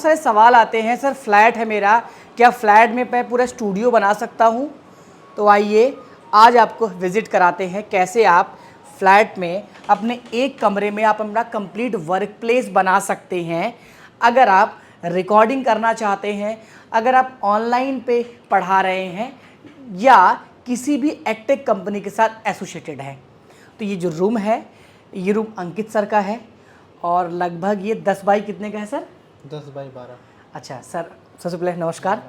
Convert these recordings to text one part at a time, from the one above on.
सारे सवाल आते हैं, सर फ्लैट है मेरा, क्या फ्लैट में मैं पूरा स्टूडियो बना सकता हूँ? तो आइए आज आपको विज़िट कराते हैं कैसे आप फ्लैट में अपने एक कमरे में आप अपना कंप्लीट वर्क प्लेस बना सकते हैं। अगर आप रिकॉर्डिंग करना चाहते हैं, अगर आप ऑनलाइन पे पढ़ा रहे हैं या किसी भी एडटेक कंपनी के साथ एसोसिएटेड हैं, तो ये जो रूम है, ये रूम अंकित सर का है और लगभग ये 10 बाई कितने का है सर? 10/12। अच्छा सर, सबसे पहले नमस्कार।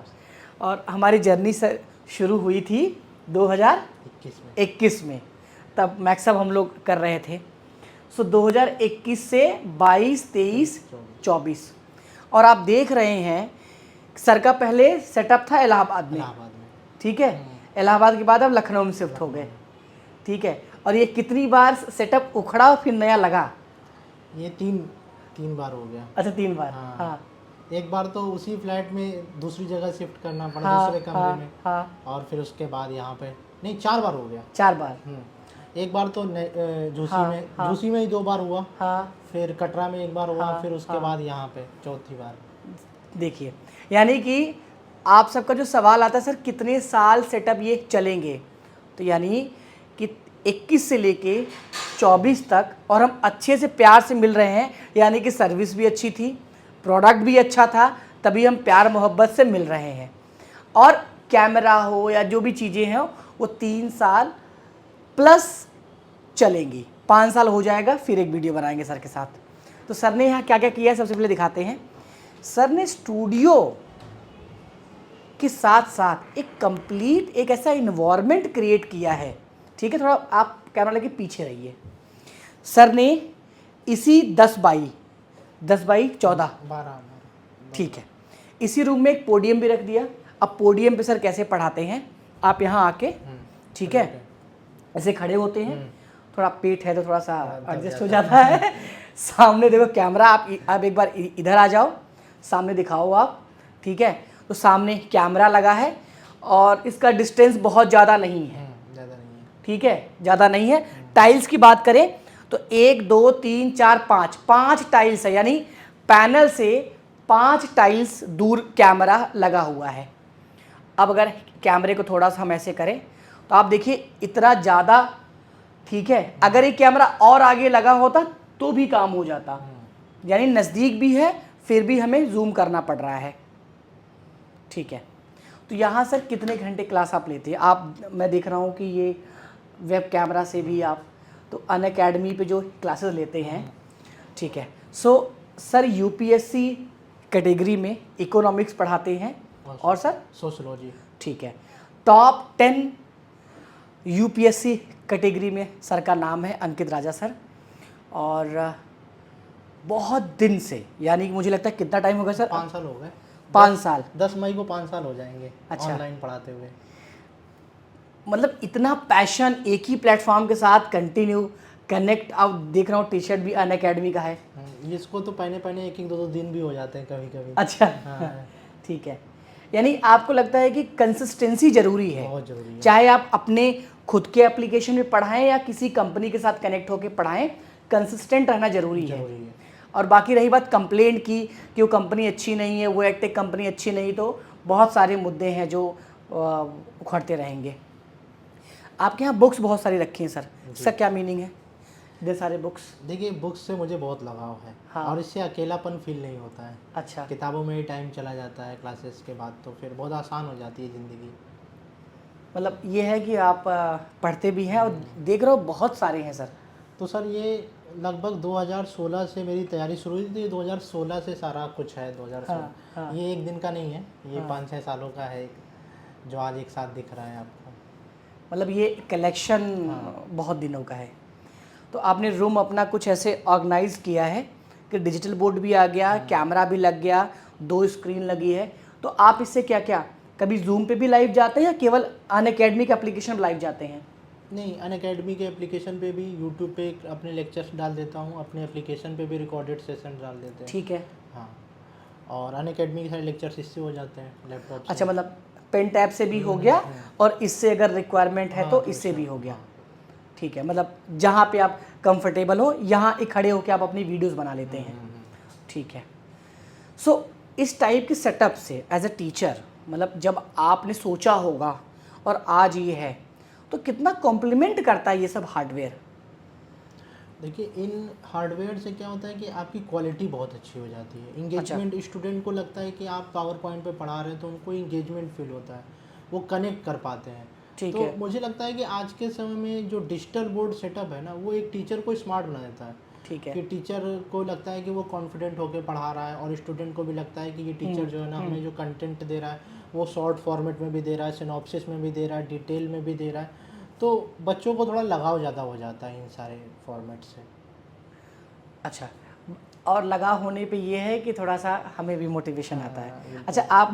और हमारी जर्नी सर शुरू हुई थी 2021 में, तब मैक्सअप हम लोग कर रहे थे। सो 2021 से 22, 23, 24 और आप देख रहे हैं सर का पहले सेटअप था इलाहाबाद में, ठीक है। इलाहाबाद के बाद अब लखनऊ में शिफ्ट हो गए, ठीक है। और ये कितनी बार सेटअप उखड़ा और फिर नया लगा? ये तीन बार हो गया। अच्छा 3 बार। हाँ। एक बार तो उसी फ्लैट में दूसरी जगह शिफ्ट करना पड़ा, दूसरे कमरे में। और फिर उसके बाद यहाँ पे नहीं 4 बार हो गया। 4 बार। एक बार तो झूसी में ही 2 बार हुआ। फिर कटरा में 1 बार हुआ। फिर उसके बाद यहाँ पे चौथी बार। देखिए, यानी कि आप सबका जो सवाल आता है सर कितने साल सेटअप ये चलेंगे, तो यानी कि 21 से लेके 24 तक, और हम अच्छे से प्यार से मिल रहे हैं, यानी कि सर्विस भी अच्छी थी, प्रोडक्ट भी अच्छा था, तभी हम प्यार मोहब्बत से मिल रहे हैं। और कैमरा हो या जो भी चीज़ें हैं वो 3 साल प्लस चलेंगी। 5 साल हो जाएगा फिर एक वीडियो बनाएंगे सर के साथ। तो सर ने यहाँ क्या क्या किया है सबसे पहले दिखाते हैं। सर ने स्टूडियो के साथ साथ एक कंप्लीट एक ऐसा इन्वायरमेंट क्रिएट किया है, ठीक है। थोड़ा आप कैमरा लेके पीछे रहिए। सर ने इसी 10 बाई 14 ठीक है, इसी रूम में एक पोडियम भी रख दिया। अब पोडियम पे सर कैसे पढ़ाते हैं, आप यहाँ आके, ठीक है, ऐसे खड़े होते हैं, थोड़ा पेट है तो थोड़ा सा एडजस्ट हो जाता है। सामने देखो कैमरा, आप एक बार इधर आ जाओ, सामने दिखाओ आप, ठीक है। तो सामने कैमरा लगा है और इसका डिस्टेंस बहुत ज़्यादा नहीं है, ठीक है, ज़्यादा नहीं है। टाइल्स की बात करें तो 1 2 3 4 5 टाइल्स है, यानी पैनल से 5 टाइल्स दूर कैमरा लगा हुआ है। अब अगर कैमरे को थोड़ा सा हम ऐसे करें तो आप देखिए इतना ज़्यादा, ठीक है। अगर ये कैमरा और आगे लगा होता तो भी काम हो जाता, यानी नज़दीक भी है फिर भी हमें जूम करना पड़ रहा है, ठीक है। तो यहाँ सर कितने घंटे क्लास आप लेते हैं? आप, मैं देख रहा हूँ कि ये वेब कैमरा से भी आप तो अनअकैडमी पे जो क्लासेस लेते हैं, ठीक है। सो सर यूपीएससी कैटेगरी में इकोनॉमिक्स पढ़ाते हैं और सर सोशियोलॉजी, ठीक है। टॉप 10 यूपीएससी कैटेगरी में सर का नाम है अंकित राजा सर। और बहुत दिन से, यानी कि मुझे लगता है कितना टाइम हो गया सर? 5 साल हो गए। 5 साल, 10 मई को 5 साल हो जाएंगे। अच्छा, ऑनलाइन पढ़ाते हुए। मतलब इतना पैशन एक ही प्लेटफॉर्म के साथ कंटिन्यू कनेक्ट। अब देख रहा हूँ टी शर्ट भी अनअकैडमी का है। इसको तो पहने 1-2 दिन भी हो जाते हैं कभी कभी। अच्छा, ठीक है। यानी आपको लगता है कि कंसिस्टेंसी ज़रूरी है, बहुत ज़रूरी है। चाहे चाहे आप अपने खुद के एप्लीकेशन में पढ़ाएं या किसी कंपनी के साथ कनेक्ट होकर पढ़ाएं, कंसिस्टेंट रहना ज़रूरी है। और बाकी रही बात कंप्लेंट की कि वो कंपनी अच्छी नहीं है, वो एडटेक कंपनी अच्छी नहीं, तो बहुत सारे मुद्दे हैं जो उखड़ते रहेंगे। आपके यहाँ बुक्स बहुत सारी रखी हैं सर, इसका क्या मीनिंग है? इतने सारे बुक्स। देखिए, बुक्स से मुझे बहुत लगाव है। हाँ। और इससे अकेलापन फील नहीं होता है। अच्छा, किताबों में ही टाइम चला जाता है क्लासेस के बाद, तो फिर बहुत आसान हो जाती है ज़िंदगी। मतलब ये है कि आप पढ़ते भी हैं और देख रहे हो बहुत सारे हैं सर। तो सर ये लगभग 2016 से मेरी तैयारी शुरू हुई थी। 2016 से सारा कुछ है। 2016 हाँ। ये एक दिन का नहीं है, ये 5-6 सालों का है जो आज एक साथ दिख रहा है आपको। मतलब ये कलेक्शन बहुत दिनों का है। तो आपने रूम अपना कुछ ऐसे ऑर्गेनाइज किया है कि डिजिटल बोर्ड भी आ गया, कैमरा भी लग गया, 2 स्क्रीन लगी है। तो आप इससे क्या क्या कभी जूम पे भी लाइव जाते हैं या केवल अनअकैडमी के एप्लीकेशन लाइव जाते हैं? नहीं, अनअकैडमी के एप्लीकेशन पे भी, यूट्यूब पे अपने लेक्चर्स डाल देता हूँ, अपने एप्लीकेशन पे भी रिकॉर्डेड सेशन डाल देते हैं। ठीक है। हाँ, और अनअकैडमी के सारे लेक्चर्स इससे हो जाते हैं लैपटॉप से। अच्छा, मतलब पेन टैब से भी हो गया और इससे अगर रिक्वायरमेंट है तो इससे भी हो गया, ठीक है। मतलब जहाँ पे आप कंफर्टेबल हो यहाँ एक खड़े होकर आप अपनी वीडियोस बना लेते हैं, ठीक है। सो इस टाइप के सेटअप से एज अ टीचर, मतलब जब आपने सोचा होगा और आज ये है, तो कितना कॉम्प्लीमेंट करता है ये सब हार्डवेयर? देखिए, इन हार्डवेयर से क्या होता है कि आपकी क्वालिटी बहुत अच्छी हो जाती है। इंगेजमेंट, स्टूडेंट को लगता है कि आप पावर पॉइंट पे पढ़ा रहे हैं तो उनको इंगेजमेंट फील होता है, वो कनेक्ट कर पाते हैं। ठीक तो है। मुझे लगता है कि आज के समय में जो डिजिटल बोर्ड सेटअप है ना, वो एक टीचर को स्मार्ट बना देता है। ठीक है। कि टीचर को लगता है कि वो कॉन्फिडेंट होकर पढ़ा रहा है, और स्टूडेंट को भी लगता है कि ये टीचर जो है ना, हमें जो कंटेंट दे रहा है वो शॉर्ट फॉर्मेट में भी दे रहा है, सिनॉप्सिस में भी दे रहा है, डिटेल में भी दे रहा है। तो बच्चों को थोड़ा लगाव ज़्यादा हो जाता है इन सारे फॉर्मेट से। अच्छा, और लगा होने पे ये है कि थोड़ा सा हमें भी मोटिवेशन आता है। बिल्कुल। अच्छा, आप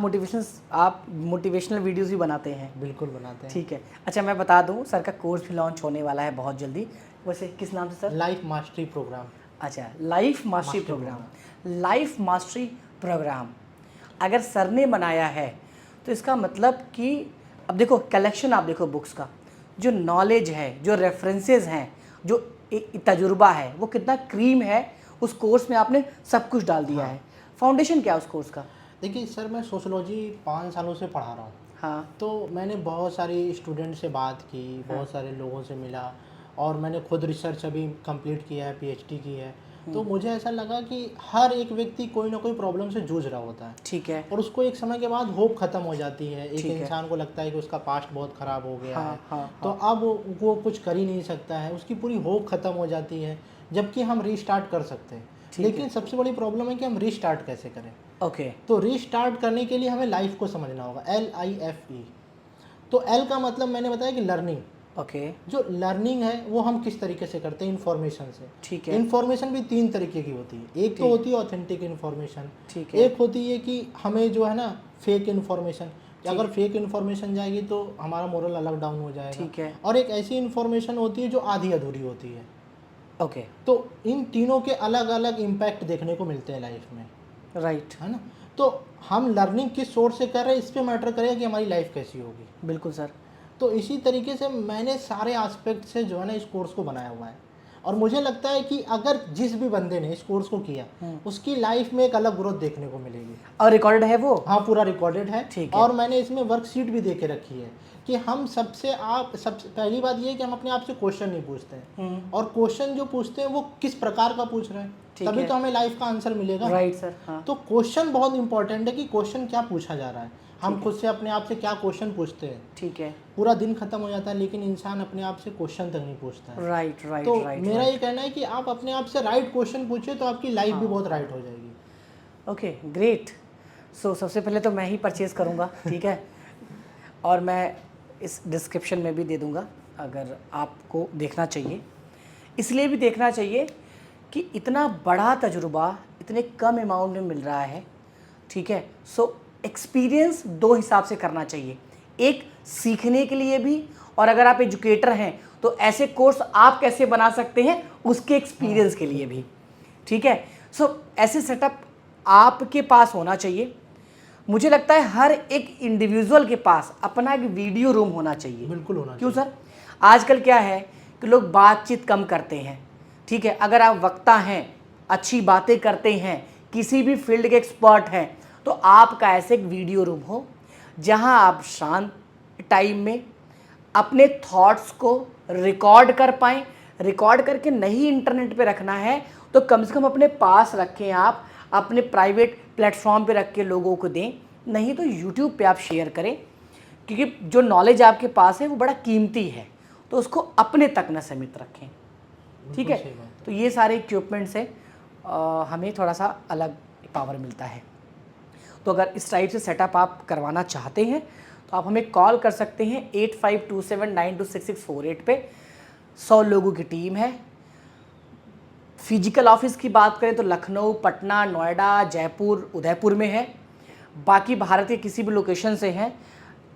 मोटिवेशनल वीडियोस भी बनाते हैं? बिल्कुल बनाते हैं। ठीक है। अच्छा, मैं बता दूं, सर का कोर्स भी लॉन्च होने वाला है बहुत जल्दी। वैसे किस नाम से सर? Life mastery program. अच्छा, life mastery program. Life mastery program अगर सर ने बनाया है तो इसका मतलब कि अब देखो, कलेक्शन आप देखो बुक्स का, जो नॉलेज है, जो रेफरेंसेस हैं, जो तजुर्बा है, वो कितना क्रीम है। उस कोर्स में आपने सब कुछ डाल दिया है। फाउंडेशन क्या है उस कोर्स का? देखिए सर, मैं सोशोलॉजी 5 सालों से पढ़ा रहा हूँ। हाँ। तो मैंने बहुत सारी स्टूडेंट से बात की, बहुत सारे लोगों से मिला, और मैंने खुद रिसर्च अभी कंप्लीट किया है, पीएचडी की है। तो मुझे ऐसा लगा कि हर एक व्यक्ति कोई ना कोई प्रॉब्लम से जूझ रहा होता है। ठीक है। और उसको एक समय के बाद होप खत्म हो जाती है। एक ठीक है। इंसान को लगता है कि उसका पास्ट बहुत ख़राब हो गया हाँ, है, हाँ, तो अब वो कुछ कर ही नहीं सकता है, उसकी पूरी होप खत्म हो जाती है, जबकि हम रीस्टार्ट कर सकते हैं। लेकिन सबसे बड़ी प्रॉब्लम है कि हम रीस्टार्ट कैसे करें। ओके। तो रीस्टार्ट करने के लिए हमें लाइफ को समझना होगा, LIFE। तो एल का मतलब मैंने बताया कि लर्निंग। ओके। जो लर्निंग है वो हम किस तरीके से करते हैं, इन्फॉर्मेशन से। ठीक है। इन्फॉर्मेशन भी 3 तरीके की होती है। एक तो होती है ऑथेंटिक इन्फॉर्मेशन। ठीक है। एक होती है कि हमें जो है ना फेक इन्फॉर्मेशन, अगर फेक इन्फॉर्मेशन जाएगी तो हमारा मोरल अलग डाउन हो जाएगा। ठीक है। और एक ऐसी इन्फॉर्मेशन होती है जो आधी अधूरी होती है। ओके। तो इन तीनों के अलग अलग इम्पैक्ट देखने को मिलते हैं लाइफ में, राइट। है ना। तो हम लर्निंग किस सोर्स से कर रहे हैं, इस पे मैटर करेगा कि हमारी लाइफ कैसी होगी। बिल्कुल सर। तो इसी तरीके से मैंने सारे एस्पेक्ट से जो है ना इस कोर्स को बनाया हुआ है। और मुझे लगता है कि अगर जिस भी बंदे ने इस कोर्स को किया, उसकी लाइफ में एक अलग ग्रोथ देखने को मिलेगी। और रिकॉर्डेड है वो? हाँ, पूरा रिकॉर्डेड है। ठीक है। और मैंने इसमें वर्कशीट भी दे के रखी है कि हम सबसे पहली बात ये है कि हम अपने आप से क्वेश्चन नहीं पूछते हैं, और क्वेश्चन जो पूछते हैं वो किस प्रकार का पूछ रहे हैं, तभी तो हमें लाइफ का आंसर मिलेगा। Right sir. हाँ। तो क्वेश्चन बहुत इंपॉर्टेंट है कि क्वेश्चन क्या पूछा जा रहा है, हम खुद से अपने आप से क्या क्वेश्चन पूछते हैं। ठीक है। पूरा दिन खत्म हो जाता है लेकिन इंसान अपने आप से क्वेश्चन तक नहीं पूछता है। राइट राइट तो राइट। मेरा ये कहना है कि आप अपने आप से राइट क्वेश्चन पूछिए तो आपकी लाइफ भी बहुत राइट हो जाएगी। Okay, great. सो सबसे पहले तो मैं ही परचेज़ करूँगा, ठीक है। और मैं इस डिस्क्रिप्शन में भी दे दूँगा, अगर आपको देखना चाहिए। इसलिए भी देखना चाहिए कि इतना बड़ा तजुर्बा इतने कम अमाउंट में मिल रहा है, ठीक है। सो एक्सपीरियंस 2 हिसाब से करना चाहिए, एक सीखने के लिए भी, और अगर आप एजुकेटर हैं तो ऐसे कोर्स आप कैसे बना सकते हैं उसके एक्सपीरियंस के लिए भी, ठीक है। सो ऐसे सेटअप आपके पास होना चाहिए। मुझे लगता है हर एक इंडिविजुअल के पास अपना एक वीडियो रूम होना चाहिए। बिल्कुल होना चाहिए। क्यों सर? आजकल क्या है कि लोग बातचीत कम करते हैं, ठीक है। अगर आप वक्ता हैं, अच्छी बातें करते हैं, किसी भी फील्ड के एक्सपर्ट हैं, तो आपका ऐसे एक वीडियो रूम हो जहां आप शांत टाइम में अपने थॉट्स को रिकॉर्ड कर पाएँ। रिकॉर्ड करके नहीं इंटरनेट पे रखना है तो कम से कम अपने पास रखें, आप अपने प्राइवेट प्लेटफॉर्म पे रख के लोगों को दें, नहीं तो यूट्यूब पे आप शेयर करें, क्योंकि जो नॉलेज आपके पास है वो बड़ा कीमती है, तो उसको अपने तक न सीमित रखें, ठीक है। तो ये सारे इक्विपमेंट से हमें थोड़ा सा अलग पावर मिलता है। तो अगर इस टाइप से सेटअप आप करवाना चाहते हैं तो आप हमें कॉल कर सकते हैं 8527926648 पे। 100 लोगों की टीम है। फिजिकल ऑफिस की बात करें तो लखनऊ, पटना, नोएडा, जयपुर, उदयपुर में है। बाकी भारत के किसी भी लोकेशन से हैं,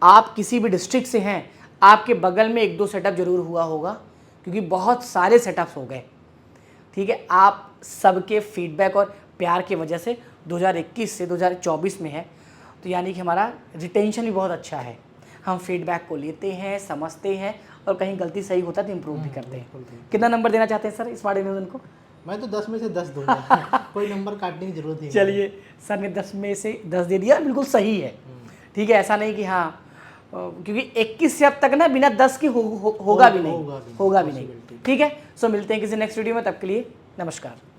आप किसी भी डिस्ट्रिक्ट से हैं, आपके बगल में 1-2 सेटअप ज़रूर हुआ होगा, क्योंकि बहुत सारे सेटअप्स हो गए, ठीक है। आप सबके फीडबैक और प्यार की वजह से 2021 से 2024 में है, तो यानी कि हमारा रिटेंशन भी बहुत अच्छा है। हम फीडबैक को लेते हैं, समझते हैं, और कहीं गलती सही होता है तो इम्प्रूव भी करते हैं। कितना नंबर देना चाहते हैं सर स्मार्ट इंडियन को? मैं तो 10 में से 10 दूंगा कोई नंबर काटने की जरूरत ही नहीं। चलिए, सर ने 10 में से 10 दे दिया, बिल्कुल सही है। ठीक है, ऐसा नहीं कि हाँ क्योंकि 21 से अब तक ना बिना 10 के होगा भी नहीं, होगा भी नहीं। ठीक है, सो मिलते हैं किसी नेक्स्ट वीडियो में, तब के लिए नमस्कार।